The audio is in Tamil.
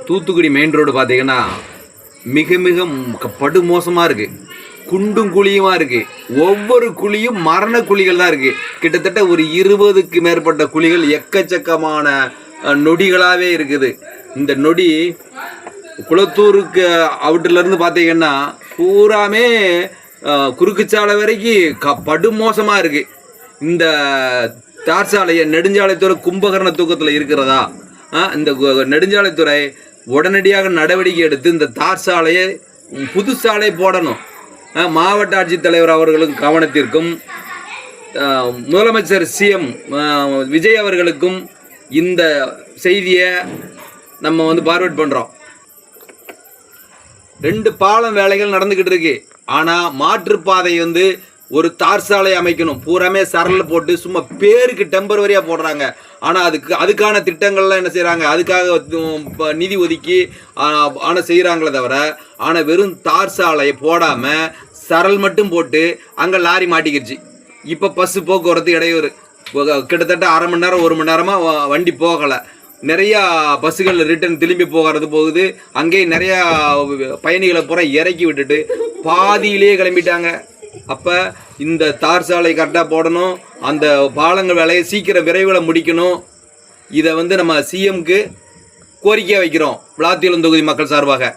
தூத்துக்குடி மெயின் ரோடு பார்த்தீங்கன்னா மிக மிக படுமோசமாக இருக்குது. குண்டும் குழியுமா இருக்குது. ஒவ்வொரு குழியும் மரண குழிகள் தான் இருக்குது. கிட்டத்தட்ட ஒரு 20க்கு மேற்பட்ட குழிகள் எக்கச்சக்கமான நொடிகளாகவே இருக்குது. இந்த நொடி குளத்தூருக்கு அவுட்டர்லேருந்து பார்த்தீங்கன்னா பூராமே குறுக்குச்சாலை வரைக்கும் படுமோசமாக இருக்குது. இந்த தார் சாலையை நெடுஞ்சாலைத்துறை கும்பகர்ண தூக்கத்தில் இருக்கிறதா? இந்த நெடுஞ்சாலைத்துறை உடனடியாக நடவடிக்கை எடுத்து இந்த தார் சாலையை புது சாலை போடணும். மாவட்ட ஆட்சித்தலைவர் அவர்களுக்கு கவனத்திற்கும் முதலமைச்சர் சிஎம் விஜய் அவர்களுக்கும் இந்த செய்தியை நம்ம ஃபார்வர்ட் பண்ணுறோம். 2 பாலம் வேலைகள் நடந்துக்கிட்டு இருக்கு. ஆனால் மாற்றுப்பாதை ஒரு தார் சாலை அமைக்கணும். பூராமே சரல் போட்டு சும்மா பேருக்கு டெம்பரவரியாக போடுறாங்க. ஆனால் அதுக்கான திட்டங்கள்லாம் என்ன செய்கிறாங்க? அதுக்காக நிதி ஒதுக்கி ஆனால் செய்கிறாங்களே தவிர, ஆனால் வெறும் தார் சாலையை போடாமல் சரல் மட்டும் போட்டு அங்கே லாரி மாட்டிக்கிடுச்சு. இப்போ பஸ்ஸு போக்குவரத்து இடையூறு. கிட்டத்தட்ட அரை மணி நேரம் 1 மணி நேரமாக வண்டி போகலை. நிறையா பஸ்ஸுகள் ரிட்டர்ன் திரும்பி போகுது. அங்கேயே நிறையா பயணிகளை பூரா இறக்கி விட்டுட்டு பாதியிலேயே கிளம்பிட்டாங்க. அப்போ இந்த தார் சாலை கரெக்டாக போடணும். அந்த பாலங்கள் வேலையை சீக்கிரம் விரைவில் முடிக்கணும். இதை நம்ம சிஎம்க்கு கோரிக்கையாக வைக்கிறோம் விளாத்திகுளம் தொகுதி மக்கள் சார்பாக.